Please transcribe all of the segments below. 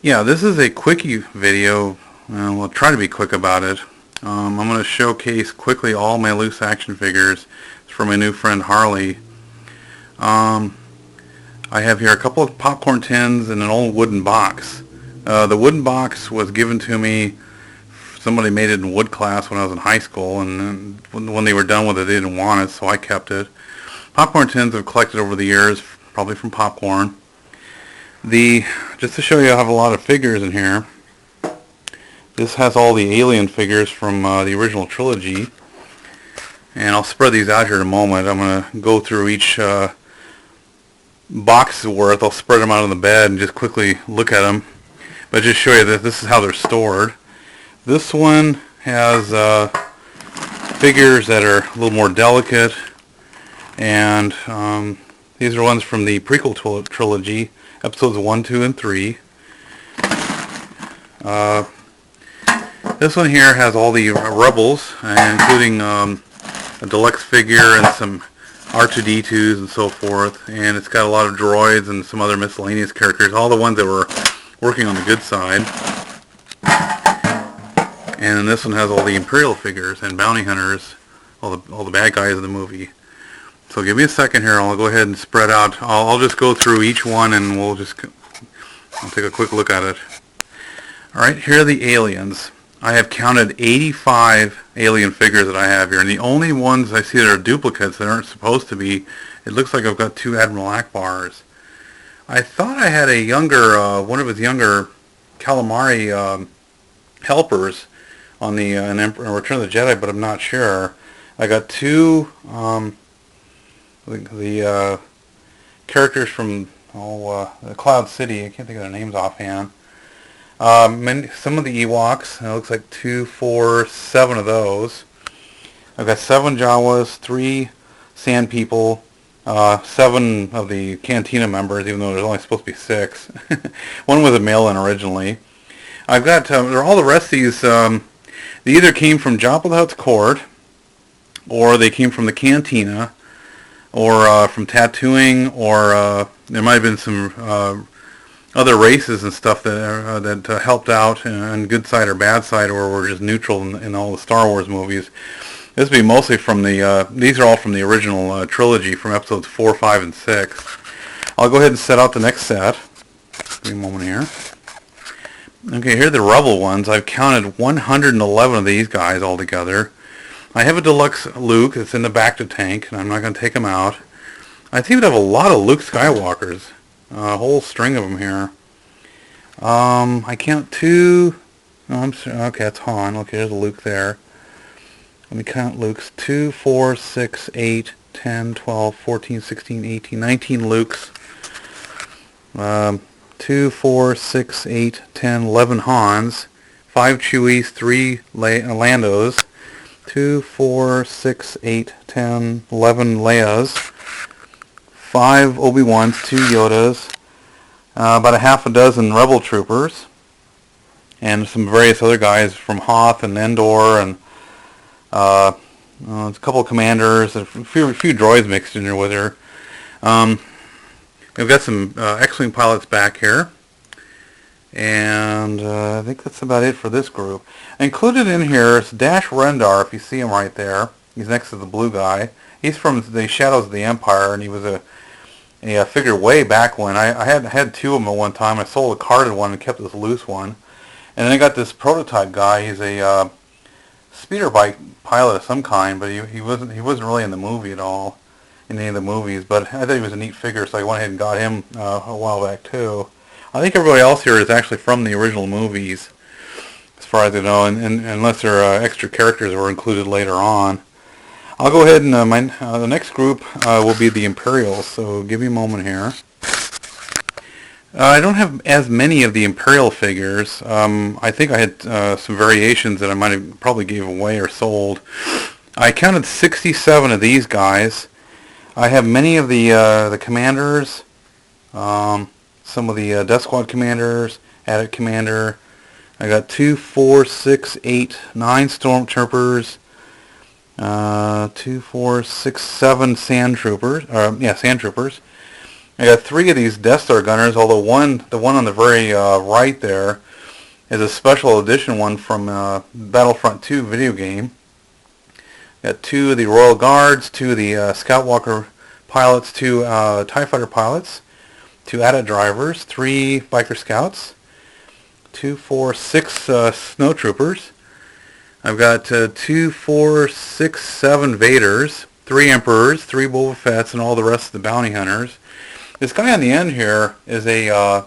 Yeah, this is a quickie video. We'll try to be quick about it. I'm going to showcase quickly all my loose action figures. It's for my new friend Harley. Um, I have here a couple of popcorn tins and an old wooden box. The wooden box was given to me. Somebody made it in wood class when I was in high school, and when they were done with it, they didn't want it, so I kept it. Popcorn tins I've collected over the years, probably from popcorn. Just to show you, I have a lot of figures in here. This has all the Alien figures from the original trilogy, and I'll spread these out here in a moment. I'm going to go through each box worth. I'll spread them out on the bed and just quickly look at them, but just show you that this is how they're stored. This one has figures that are a little more delicate, and these are ones from the prequel trilogy, episodes 1, 2, and 3. This one here has all the Rebels, including a deluxe figure and some R2-D2s and so forth, and it's got a lot of droids and some other miscellaneous characters, all the ones that were working on the good side. And then this one has all the Imperial figures and bounty hunters, all the bad guys in the movie. So give me a second here. I'll go ahead and spread out. I'll just go through each one and I'll take a quick look at it. All right, here are the aliens. I have counted 85 alien figures that I have here, and the only ones I see that are duplicates that aren't supposed to be, it looks like I've got 2 Admiral Akbars. I thought I had a younger, one of his younger calamari helpers on the Return of the Jedi, but I'm not sure. I got 2 the characters from Cloud City. I can't think of their names offhand. Some of the Ewoks. It looks like 2, 4, 7 of those. I've got 7 Jawas, 3 Sand People, 7 of the Cantina members, even though there's only supposed to be 6. One was a mail-in originally. I've got all the rest of these. They either came from Jabba the Hutt's court, or they came from the Cantina, or from tattooing, or there might have been some other races and stuff that helped out on good side or bad side, or were just neutral in all the Star Wars movies. This would be mostly from these are all from the original trilogy, from episodes 4, 5, and 6. I'll go ahead and set out the next set. Give me a moment here. Okay, here are the Rebel ones. I've counted 111 of these guys altogether. I have a deluxe Luke that's in the bacta tank, and I'm not going to take him out. I seem to have a lot of Luke Skywalkers. A whole string of them here. I count 2. No, okay, that's Han. Okay, there's a Luke there. Let me count Luke's. 2, 4, 6, 8, 10, 12, 14, 16, 18, 19 Lukes. 2, 4, 6, 8, 10, 11 Hans. 5 Chewies, 3 Landos. 2, 4, 6, 8, 10, 11 Leias. 5 Obi-Wans, 2 Yodas, about a half a dozen Rebel troopers, and some various other guys from Hoth and Endor, and a couple of commanders, a few droids mixed in there with her. We've got some X-Wing pilots back here, and I think that's about it for this group. Included in here is Dash Rendar, if you see him right there. He's next to the blue guy. He's from the Shadows of the Empire, and he was a figure way back when. I had 2 of them at one time. I sold a carded one and kept this loose one. And then I got this prototype guy. He's a speeder bike pilot of some kind, but he wasn't really in the movie at all, in any of the movies. But I thought he was a neat figure, so I went ahead and got him a while back too. I think everybody else here is actually from the original movies, as far as I know, and unless there are extra characters that were included later on. I'll go ahead and the next group will be the Imperials, so give me a moment here. I don't have as many of the Imperial figures. I think I had some variations that I might have probably gave away or sold. I counted 67 of these guys. I have many of the commanders, some of the Death Squad commanders, Attic Commander. I got 2, 4, 6, 8, 9 Stormtroopers. 2, 4, 6, 7 sand troopers. Sand troopers. I got 3 of these Death Star gunners, although the one on the very right there is a special edition one from Battlefront 2 video game. Got 2 of the Royal Guards, 2 of the Scout Walker pilots, 2 TIE Fighter pilots, 2 AT-AT drivers, 3 Biker Scouts, 2, 4, 6 Snowtroopers. I've got 2, 4, 6, 7 Vaders, 3 Emperors, 3 Boba Fett's, and all the rest of the bounty hunters. This guy on the end here is a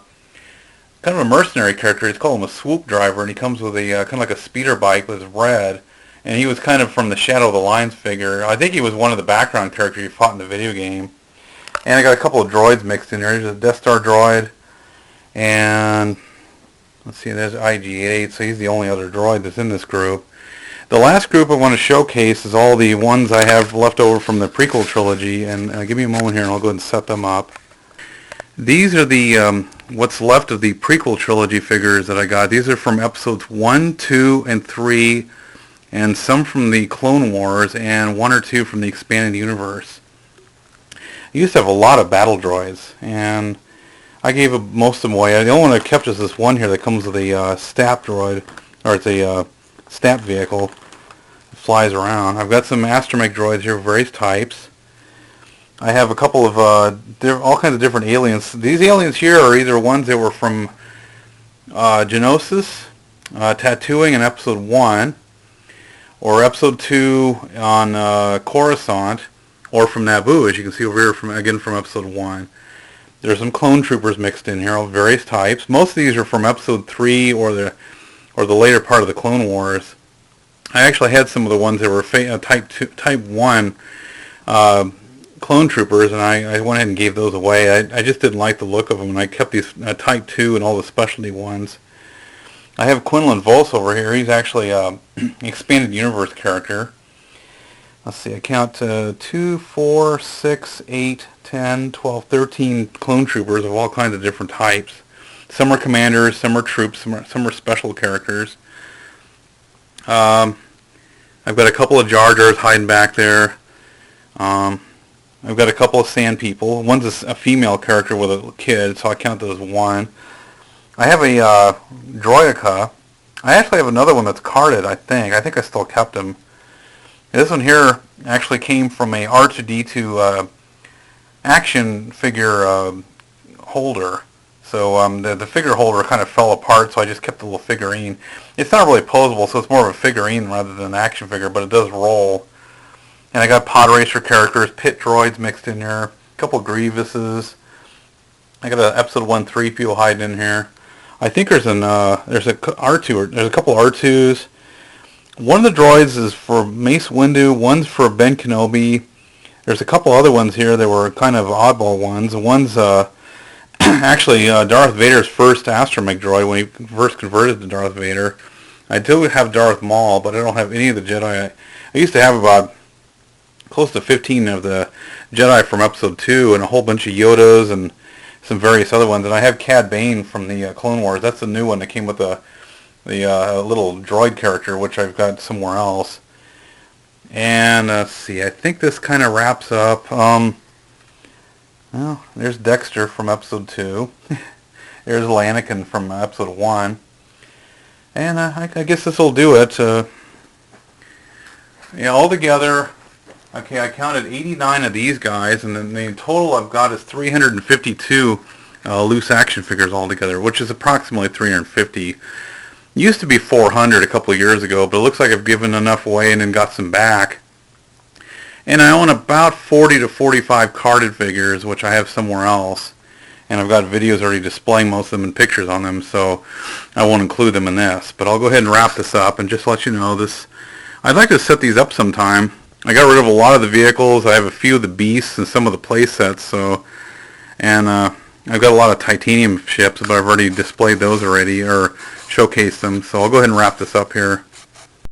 kind of a mercenary character. It's called him a swoop driver, and he comes with a kind of like a speeder bike with red. And he was kind of from the Shadow of the Lions figure. I think he was one of the background characters you fought in the video game. And I got a couple of droids mixed in there. There's a Death Star droid, and let's see, there's IG-88, so he's the only other droid that's in this group. The last group I want to showcase is all the ones I have left over from the prequel trilogy, and give me a moment here and I'll go ahead and set them up. These are the what's left of the prequel trilogy figures that I got. These are from episodes 1, 2, and 3, and some from the Clone Wars, and 1 or 2 from the Expanded Universe. I used to have a lot of battle droids, and I gave most of them away. The only one I kept is this one here that comes with a STAP droid, or it's a STAP vehicle. It flies around. I've got some astromech droids here of various types. I have a couple of all kinds of different aliens. These aliens here are either ones that were from Geonosis, Tattooing in Episode 1, or Episode 2 on Coruscant, or from Naboo, as you can see over here, from Episode 1. There's some clone troopers mixed in here, of various types. Most of these are from Episode 3 or the later part of the Clone Wars. I actually had some of the ones that were Type 1 clone troopers, and I went ahead and gave those away. I just didn't like the look of them, and I kept these Type 2 and all the specialty ones. I have Quinlan Vos over here. He's actually an Expanded Universe character. Let's see, I count 2, 4, 6, 8, 10, 12, 13 clone troopers of all kinds of different types. Some are commanders, some are troops, some are special characters. I've got a couple of Jar Jars hiding back there. I've got a couple of Sand People. One's a female character with a kid, so I count those as 1. I have a Droideka. I actually have another one that's carded, I think. I think I still kept him. This one here actually came from a R2-D2 action figure holder. So the figure holder kind of fell apart, so I just kept the little figurine. It's not really posable, so it's more of a figurine rather than an action figure, but it does roll. And I got pod racer characters, pit droids mixed in here, a couple of Grievouses. I got an Episode 1 3PO hiding in here. I think there's a R2, there's a couple R2s. One of the droids is for Mace Windu, one's for Ben Kenobi. There's a couple other ones here that were kind of oddball ones. One's actually Darth Vader's first astromech droid when he first converted to Darth Vader. I do have Darth Maul, but I don't have any of the Jedi. I used to have about close to 15 of the Jedi from Episode 2 and a whole bunch of Yodas and some various other ones. And I have Cad Bane from the Clone Wars. That's the new one that came with the little droid character, which I've got somewhere else. And let's see, I think this kind of wraps up. Well, there's Dexter from Episode 2. There's Anakin from Episode 1. And I guess this will do it. Yeah, altogether, okay, I counted 89 of these guys, and then the total I've got is 352 loose action figures altogether, which is approximately 350. Used to be 400 a couple of years ago, but it looks like I've given enough away and then got some back. And I own about 40 to 45 carded figures, which I have somewhere else. And I've got videos already displaying most of them and pictures on them, so I won't include them in this. But I'll go ahead and wrap this up and just let you know this. I'd like to set these up sometime. I got rid of a lot of the vehicles. I have a few of the beasts and some of the play sets. So, and I've got a lot of titanium ships, but I've already displayed those already or showcased them. So I'll go ahead and wrap this up here.